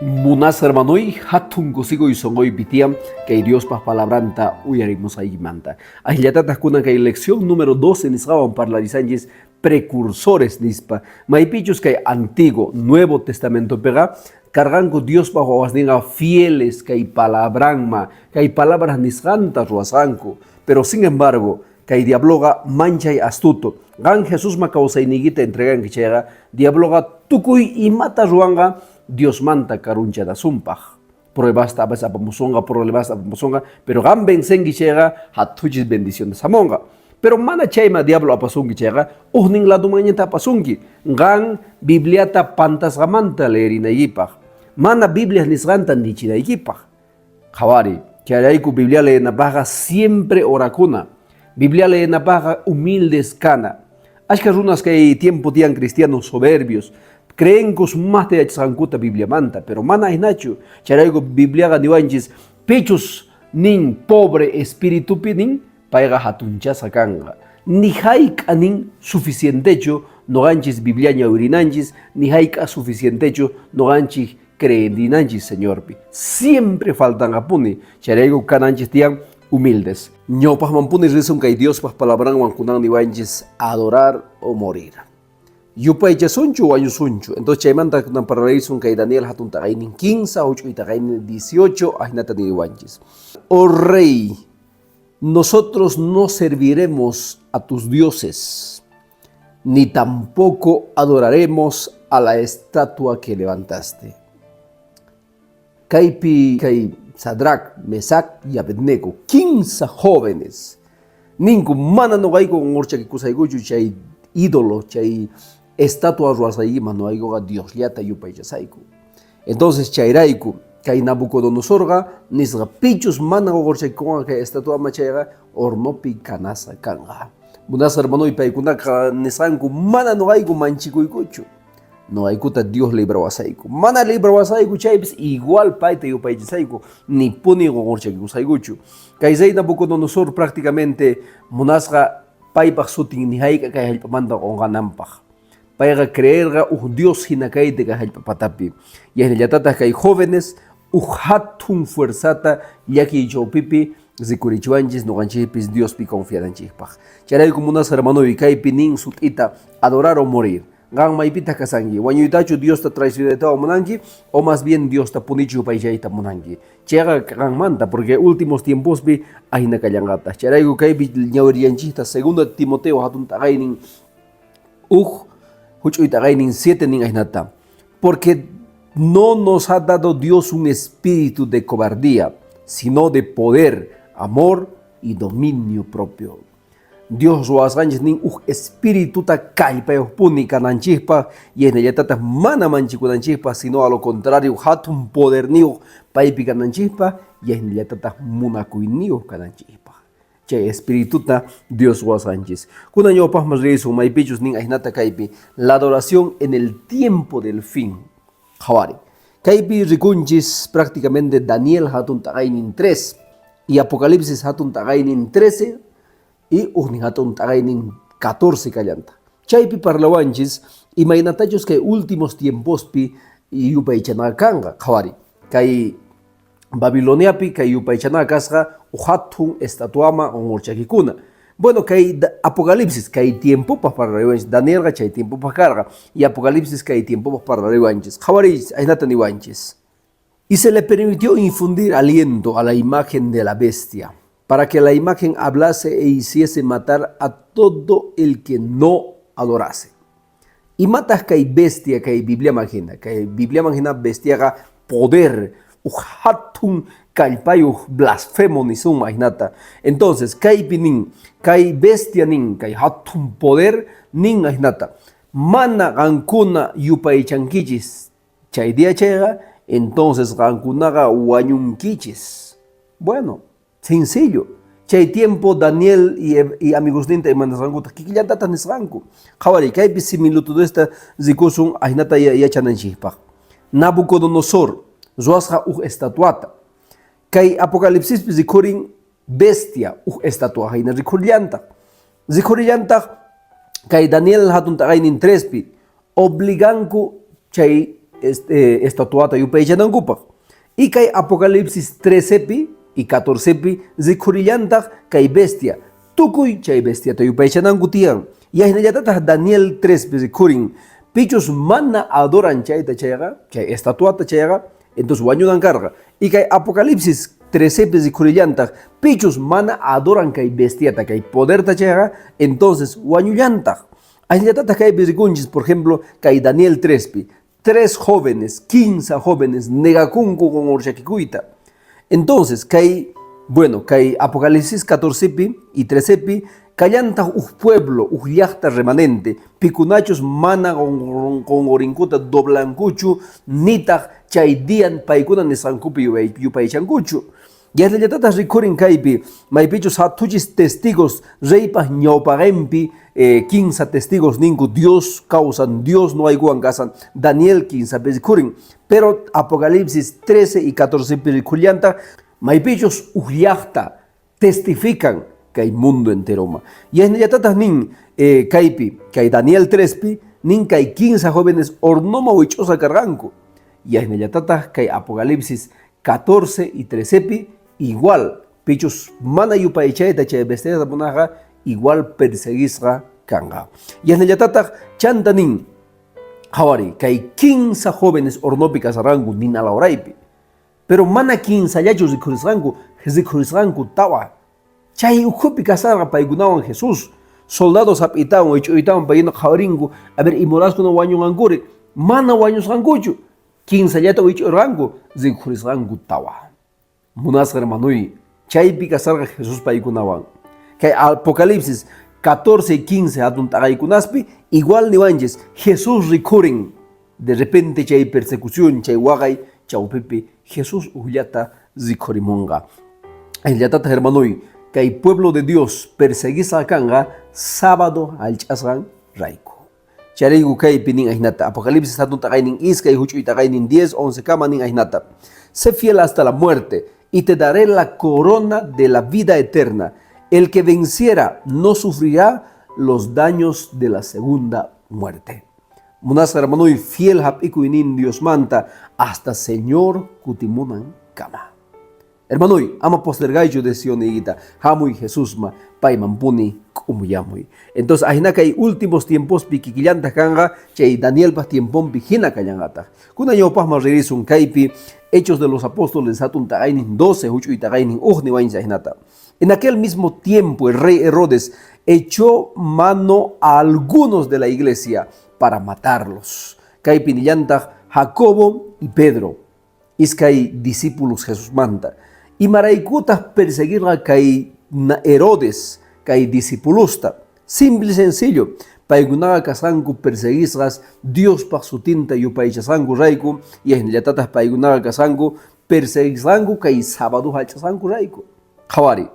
Munas hermanoi hatun kusigo isongoi pitiam que Dios pas palabranta uyarimos ahí manta. Ahillatatas kuna que lección número 12 nisgawan parlarisanjis precursores nispa. Maipichus que antiguo, Nuevo Testamento pega carganco Dios bajo wasninga fieles que hay palabranma, que hay palabras nisgantas ruasanco, pero sin embargo que hay diabloga mancha y astuto. Gan Jesús ma causa iniguita entregan que llega diabloga tukuy y mata ruanga Dios manta karuncha da sumpaj. Pruebas tabas apamusonga, problemas apamusonga, pero gan vencen que llega hatuchis bendición de samonga. Pero mana chaima diablo apasungi llega, uhning la dumaña tapasungi. Gan bibliata pantas gamanta leerina yipaj. Mana Biblia nisganta ni china yipaj. Jawari, charaiku Biblia le napaga siempre oracuna. Biblia le napaga humildes cana. Ashka runas que hay tiempo tian cristianos soberbios. Creen que más de la Biblia manta, pero mana es nacho. Charaigo Biblia ganiwanchis pechos nin pobre espíritu pinin paiga hatuncha sakanga. Ni haik anin suficiente hecho no ganchis Biblia urinanchis, ni haik a suficiente hecho no ganchis creendinanchis señor pi. Siempre faltan apuni. Charaigo cananchis tian humildes. Ñopas mampuni rizun que Dios pas palabran wankunan niwanchis adorar o morir. Yupay yasunchu o ayusunchu. Entonces, chaymanta para reísun que Daniel hatun tagainin 15, 8 y tagainin 18, ajinata ni wanchis. Oh rey, nosotros no serviremos a tus dioses, ni tampoco adoraremos a la estatua que levantaste. Kaipi, Kai Sadrach, Mesach y Abednego, 15 jóvenes. Ningún mana no hay con orcha que kusayguchu chay ídolo, chay estatua ruasai mano aigo Dios liata yupay yasaiku. Entonces chairaiku kay Nabucodonosorga nisga pichus mana gorchay con que estatua machaiga ornopi kanasa kanga. Munas hermano y paikunaka nisanku mana no aigo manchikuikuchu. No aikuta Dios libra wasaiku. Mana libra wasaiku chaybis igual paite yupay yasaiku ni puni gorchay kusaiguchu. Kay zay Nabucodonosor prácticamente munasga paipak sutin ni haika kay halpamanda on ganampaj. Para creer un Dios hinakay de patapi. Y en el yatata que hay jóvenes, hatun fuerzata, yaki chopipi, zikurichuanchis, no ganchipis, Dios pi confiadan chispaj. Charay como unas hermano y kai pinin sutita, adorar o morir. Gang maipita kasangi, wanyutachu Dios ta traicioneta o monangi, o más bien Dios ta punichu paijaita monangi. Chega gang manta, porque últimos tiempos vi ahina kayangata. Charay kai pi ñaurianchista, segundo Timoteo hatun tagainin, Huchuitagainin 7 nin ahinata. Porque no nos ha dado Dios un espíritu de cobardía, sino de poder, amor y dominio propio. Dios ruasganjis nin espíritu ta kaipa puni kananchispa y en ella tata mana manchikunancispa, sino a lo contrario hatun poder niu paipi kananchispa y en ella tata munakuiniu kananchispa. Che espirituta Dios Sánchez. Kuna yo pas más rezo mai pichus nin ainata kaipi la adoración en el tiempo del fin. Jawari. Kaipi rikunchis prácticamente Daniel hatun tagainin 3 y Apocalipsis hatun tagainin 13 y Ugnin hatun tagainin 14 kallanta. Chaipi parlawanchis imaginatachos que últimos tiempos pi y upaichana kanga. Jawari. Kai Babilonia pi kai upaichana kasga hatun estatuama o morchakikuna. Bueno, que hay Apocalipsis, que hay tiempo para revanches. Daniel que hay tiempo para carga. Y Apocalipsis que hay tiempo para revanches. Jawaris, hay nata ni vanches. Y se le permitió infundir aliento a la imagen de la bestia, para que la imagen hablase e hiciese matar a todo el que no adorase. Y matas que hay bestia, que hay Biblia imagina bestia poder. Hatun kalpayu blasfemo ni suma ignata. Entonces, kai pinin, kai bestia nin, kai hatun poder nin ignata. Mana gankuna yupay chankichis. Chay día chega, entonces gankunaga wanyunkichis. Bueno, sencillo. Chay tiempo Daniel y amigos ninta y manas ranguta. Kikillantata nisranku. Jawari, kai pisimilutu de esta zikusun ignata ya chananchipag. Nabucodonosor. Zuasja estatuata. Kay Apocalipsis zikurin bestia estatua haina zikurianta. Zikurianta kay Daniel hatun tagainin 3 obliganku chay estatuata yupaychanankupaq. Y kay Apocalipsis 13 y 14 zikurillantaj kay bestia. Tukuy chay bestiata yupaychananku tiyan. Y ahinallatataq Daniel 3 zikurin. Pichus mana adoran chayta chayqa, chay estatuata chayqa, entonces wañunan carga. Y kay Apocalipsis 13 zikurillantaj, pichus mana adoran kay bestiata, kay poderta chayqa, entonces wañullantaj. Ahinallatataq kay zikунchis, por ejemplo, kay Daniel 3 3 jóvenes, 15 jóvenes, negacunco con orchakikuita. Entonces, kay Apocalipsis 14 y 13 kallanta pueblo, yachta remanente, picunachos mana con orincuta doblancuchu, nita chaydian paikuna nesancupi yupaychancuchu. Y es la tata recurren kaipi, maipichos hatuchis testigos, reipas ñaupagempi, 15 testigos ninku, Dios causan, Dios no hay guangasan, Daniel 15 recurren, pero Apocalipsis 13 y 14 periculianta, maipichos uyachta, testifican que hay mundo entero. Y es la tata nin kaipi, que hay Daniel 3 nin que hay 15 jóvenes ornoma huichosa carganco. Y es la tata que hay Apocalipsis 14 y 13 igual, pichos mana yupaychayta chay bestia punaja igual perseguisra kanga. Y en el yatatak chantanin hawari kay 15 jóvenes ornópicas rangu nin a la oraipi. Pero mana 15 yachos zikurisrangu tawa. Chay ukupi kasarga paigunawan Jesús. Soldados apitawan ichuitawan payino hawaringu a ver imorasco no waño angure mana waños ranguchu. 15 yata ichurangu zikurisrangu tawa. Munas hermanui, chaypi kasarga Jesús paikunawan. Que Apocalipsis 14 y 15 atuntagaikunaspi, igual niwanches, Jesús recurren. De repente chay persecución, chay wagay, chaupepe, Jesús ullata zikorimonga. El yatata hermanui, que hay pueblo de Dios perseguisa kanga, sábado al chasran raico. Charigu kay pinin ahinata. Apocalipsis atuntagainin iska y huchuitagainin 10, 11 kamanin ahinata. Sé fiel hasta la muerte y te daré la corona de la vida eterna. El que venciera no sufrirá los daños de la segunda muerte. Munas hermano y fiel hapikuinin Dios manta hasta Señor kutimunan kama. Hermano, ama postergaicho de Sioniguita, Hamui Jesús ma, pai mampuni kumuyamui. Entonces, ahinaka hay últimos tiempos piquiquillanta kanga, chay Daniel pas tiempón pijina kayangata. Kuna yo pas más un kaipi, Hechos de los Apóstoles hatun tagainin 12, huchu y tagainin ujni wain sahinata. En aquel mismo tiempo el rey Herodes echó mano a algunos de la iglesia para matarlos. Kaipi nillanta Jacobo y Pedro, iskay discípulos Jesús manta. Y maraikutas perseguir a kay Herodes, kay discipulusta. Simple y sencillo. Paigunaga kasanku perseguisras Dios pa su tinta y upaichasanku raiku y en yatatas paigunaga kasanku perseguisranku kay sábado hachasanku raiku. Hawari.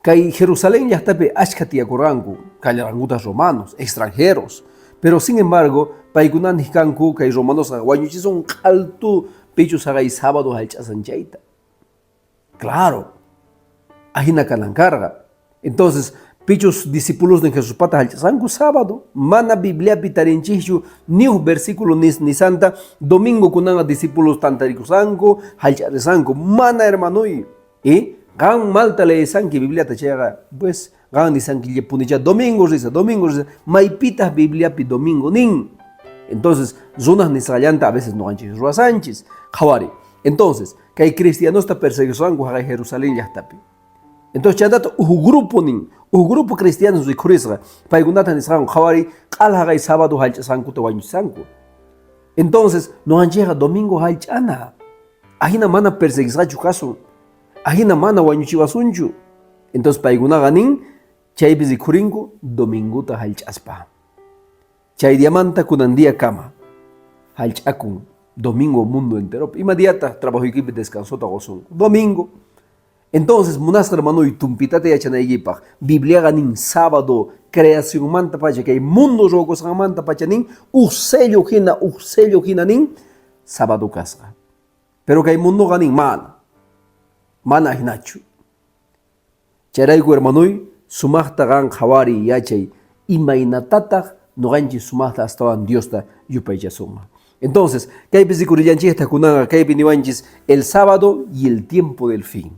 Kay Jerusalén ya está pe ashkatia koranku, kayarangutas romanos, extranjeros. Pero sin embargo, paigunan hikanku kay romanos aguayuchi son kaltu pichus agay sábado hachasanchaita. Claro. Ajina kanankarga. Entonces, pichos discípulos de Jesús pata halchasanku sábado, mana Biblia pitarinchichu, ni un versículo ni santa, domingo kunanga discípulos tantarikusanku, halcharesanku, mana hermanui. Y gan malta le sanki Biblia tachega, pues gan ni sanki le punicha domingo risa, maipitas Biblia pi domingo nin. Entonces, zonas ni a veces no anchis ruasanchis, jawari. Entonces, que hay cristianos ta perseguisanku haga Jerusalén ya está pi. Entonces, chandato un grupo cristiano de Curisra, paigunata nisran khawari, qalhagay sábado halchasanku te wañusanku. Entonces, no han llegado domingo halchana. Ahina mana perseguisachu caso. Ahina mana wañuchivasunchu. Entonces, paigunaganin, chay bizikuringu, domingo ta halchaspa. Chay diamanta kunandía kama. Halchakun, domingo mundo entero. Inmediata trabajo equipe descansó ta gozon. Domingo. Entonces, munas hermano y tumpitate ya chanayipaj, Biblia ganin sábado, creación manta pacha, que hay mundo rogos manta pachanin, usello hina nin, sábado casca. Pero que hay mundo ganin mana hinachu. Charaigo hermano y sumachta gan hawari yachay, imainatata no ganchi sumachta hasta Dios ta yupaycha suma. Entonces, kaypi sikurillanchista kunaga kaypi niwanchis el sábado y el tiempo del fin.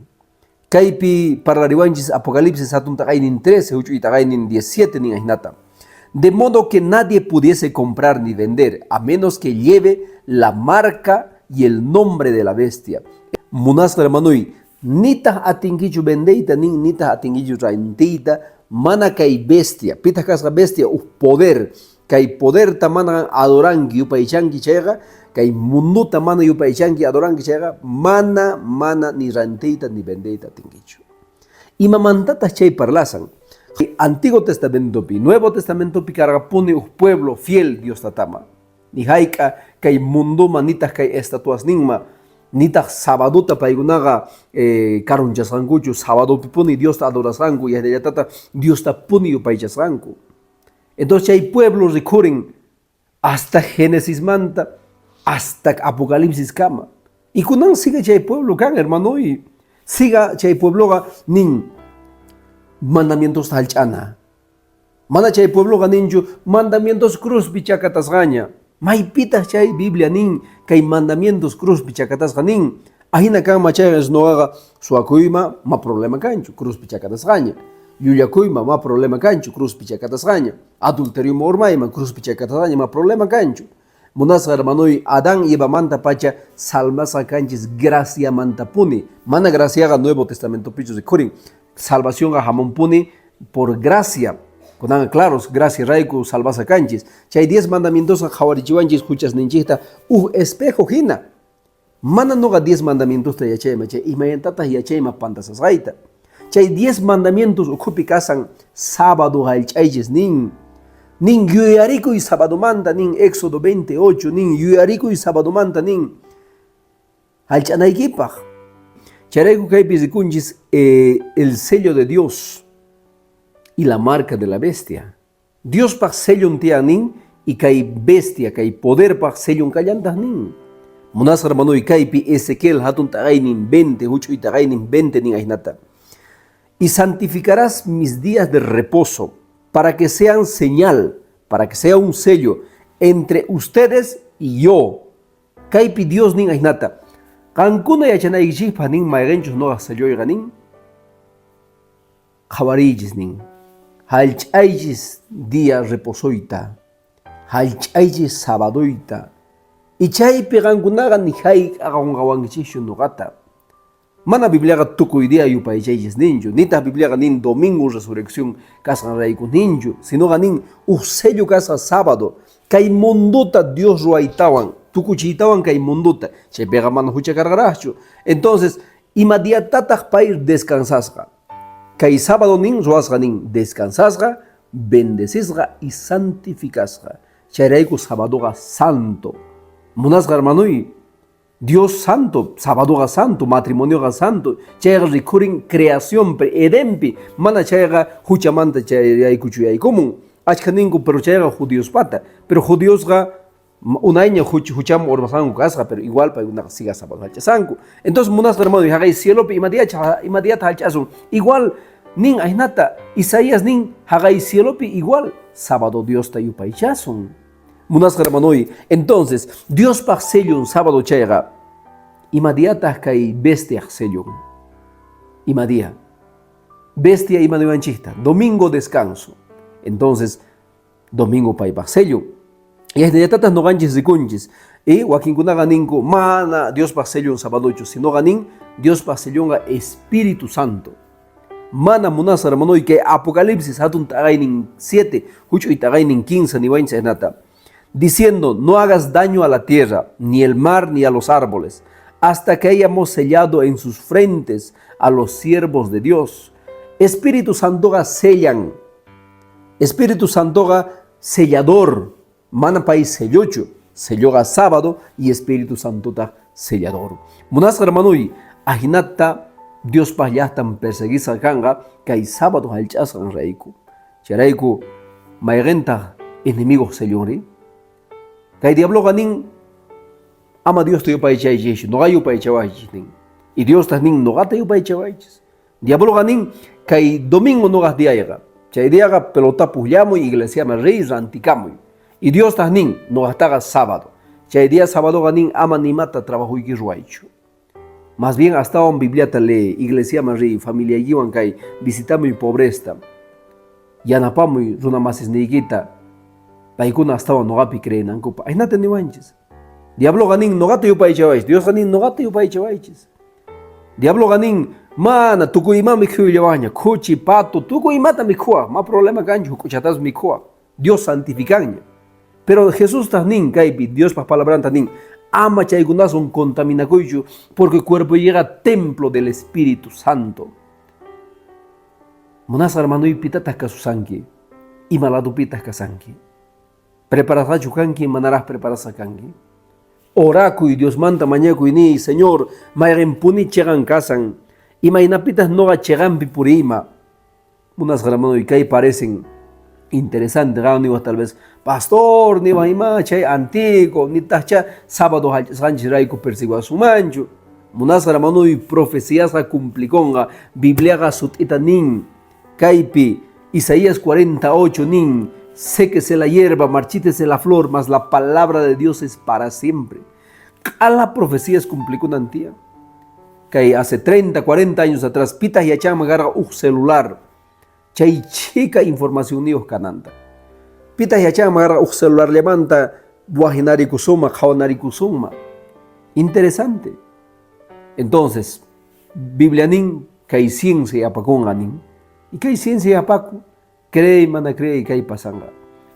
Kaypi parlariwanchis Apocalipsis atunta kainin 13, huchu itagainin 17 nin ainata. De modo que nadie pudiese comprar ni vender, a menos que lleve la marca y el nombre de la bestia. Munas hermanui, nita atingichu vendeita, nita atingichu raintita, mana kay bestia, pita kasga bestia, poder, kay poder tamana adorangi yupaichangi chayga, kay munduta mana yupaichangi adorangi chayga, mana ni ranteita ni vendeita atingichu. Y mamantatas chay parlasan. Antiguo Testamento pi, Nuevo Testamento pi cargapune un pueblo fiel Dios tatama. Ni haika kay mundo manitas kay estatuas ningma, nitas sabaduta paigunaga karunchasranguchu, sabado pipuni Dios ta adorasrangu y de tata Dios ta puni upaychasrangu. Entonces hay pueblos recurren hasta Génesis manta, hasta Apocalipsis kama. Y kunan siga chay pueblo kan hermano y siga chay pueblo nin mandamientos talchana. Mana chay pueblo ganinchu mandamientos cruz bichacatas gaña. Maipita chay Biblia nin kay mandamientos cruz bichacatas ganin. Ahina kan machay no haga suakuima ma problema cancho cruz bichacatas gaña. Yuyakuima ma problema cancho cruz bichacatas gaña. Adulterio mormaima cruz bichacatas gaña ma problema cancho. Munas hermanoi Adán y Eva manta pacha salvasa canchis gracia manta puni. Mana gracia ga Nuevo Testamento pichos de Corin. Salvación a jamón puni por gracia. Con claros, gracia raiku salvasa canchis. Chay 10 mandamientos a jawarichiwanchis escuchas ninchita. Espejo hina. Mana no ga 10 mandamientos ta yachema. Chay imayantata yachema pantasas gaita. Chay 10 mandamientos ukupi kasan sábado halchaychis nin. Nin yuyarico y sábado manta nin Éxodo 28 nin yuyarico y sábado manta nin halchanaykipaj. Charayku kaypi rikunchis el sello de Dios y la marca de la bestia. Dios paj sello tia nin y kay bestia kay poder paj sello kallantas nin. Munas hermano y kaypi Ezequiel hatun tagay nin 20 hucho y tagay nin 20 nin ainata. Y santificarás mis días de reposo para que sean señal, para que sea un sello entre ustedes y yo. Kaypi Dios nin ainata. Kankuna yachanaykichikpa nin mayqinchus noqa selloyqa nin qhawarillis nin hallch'aychis día reposoyta hallch'aychis sabadoyta y chaypi qankunaqa ni hayk'aqonqawankichischu noqata mana Bibliaqa tukuy día yupaychaychis ninchu nitaq Bibliaqa nin domingo resurrección kasqan rayku ninchu sinoqa nin sello kasqa sábado kay munduta Dios ruaytawan tukuchitawan kay munduta chaypiqa mana huchakarqaraqchu. Entonces imadiatataq pay descansasqa kay sábado nin ruasqa nin descansasqa bendecesqa y santificasqa chayrayku sabadoqa santo munasqa hermanoy Dios santo sabadoqa santo matrimonioqa santo chayqa rikurin creación Edenpi mana chayqa huchamanta chayraykuchu yaykumun achka ninku pero chayqa judíos pata pero judíosqa un año hucham orbasanku kasqa pero igual pa una siga sábado halchasanku. Entonces munas hermano y hagay cielo imadiata halchasun igual nin ainata Isaías nin hagay cielo igual sábado Dios ta yupaychasun. Munas hermano y entonces Dios pa sello un sábado chayga imadiata kay bestia sello imadia bestia imadianchista domingo descanso. Entonces domingo pa sello y es de tatas no ganches de conches. Y Joaquín ninku mana Dios pasello un sábado sino ganin Dios pasello un Espíritu Santo. Mana munas hermano y que Apocalipsis hatun tagainin 7, hucho y tagainin 15 ni vainse nata. Diciendo, no hagas daño a la tierra, ni el mar, ni a los árboles, hasta que hayamos sellado en sus frentes a los siervos de Dios. Espíritu Santo sellan. Espíritu Santo sellador. Mana país sellocho, selloga sábado y Espíritu Santo ta sellador. Munas hermano y ajinata Dios pa yastan perseguisa kanga kay sábado halchasan reiku. Charaiku mayrenta enemigos sellori. Kay diablo ganin ama Dios te yupa echaychish, no gayu pa echawachis nin. Y Dios ta nin no gata yupa echawachis. Diablo ganin kay domingo no gas diaga. Chay diaga pelota pullamo y iglesia me reis anticamo. Y Dios tahnin no gastaga sábado. Chay día sábado ganin ama ni mata trabajo y ruaicho. Más bien hasta un bibliata lee, iglesia mari, familia yiwan kai, visitamos y pobresta. Yanapamo y runa masis neiguita. Paikuna hasta un nogapi creen ancopa. Ay nata ni wanches. Diablo ganin nogata yo paichavais. Dios ganin nogata yo paichavaiches. Diablo ganin mana tukuima mi kuyavaña, kuchi pato, tukuimata mi kua, ma problema gancho, kuchatas mi kua. Dios santificaña. Pero Jesús tanin kaipi, Dios pas palabra tanin. Ama chaigunas un contaminacoichu, porque el cuerpo llega a templo del Espíritu Santo. Monas hermano y pitatas kasusanki, y malado pitas kasanki. Preparas a chukanki, manarás preparas a kanki. Oraku y Dios manta mañaku y ni, Señor, mayren puni chegan kasan, y mainapitas no a chegan pipurima. Monas hermano y kai parecen interesante, ni tal vez pastor, ni mahima, chay antiguo, ni tacha sábado Sánchez Raico persigo a su mancho. Munas hermano y profecías a cumpliconga, Biblia a sutita nin, caipi, Isaías 48 nin, séquese la hierba, marchítese la flor, mas la palabra de Dios es para siempre. A la profecía es cumplico una antía. Que hace 30, 40 años atrás, pitas y achama agarra un celular. Chay chica información nios cananta. Pitas y achama agarra un celular levanta buajinari kusuma, jaonari kusuma. Interesante. Entonces, Biblianin, que hay ciencia apaconganin. Y que hay ciencia apaco, cree, mana cree y que hay pasanga.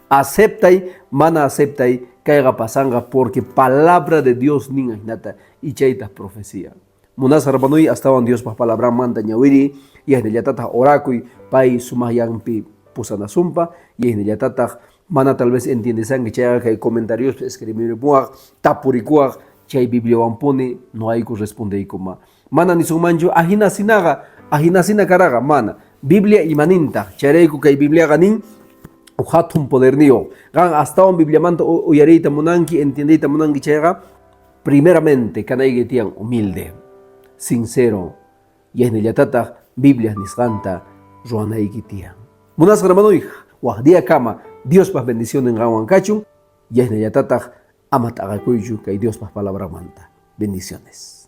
Acepta y mana acepta y que haya pasanga, porque palabra de Dios ninga nata y chaitas profecía. Munas arbanui hasta Dios pas palabra manta ñawiri y es de yatata oracuy pai sumayampi pusana sumpa y es de yatata mana tal vez entiende que chaga que hay comentarios escribir buag tapurikuag chay biblia wampone no hay que responde y coma mana ni sumanjo ajina sina karaga mana biblia imaninta chareku que biblia ganin uhatun poder nio gan hasta un biblia manta uyarita munanki entiendita munanki chaga primeramente kanay getian humilde sincero, y en el tata Biblia nisganta ruanaikitian. Munas hermano día kama, Dios pas bendición en Gawan Kachun, y en el tata amat agakuyu, que Dios pas palabra manta. Bendiciones.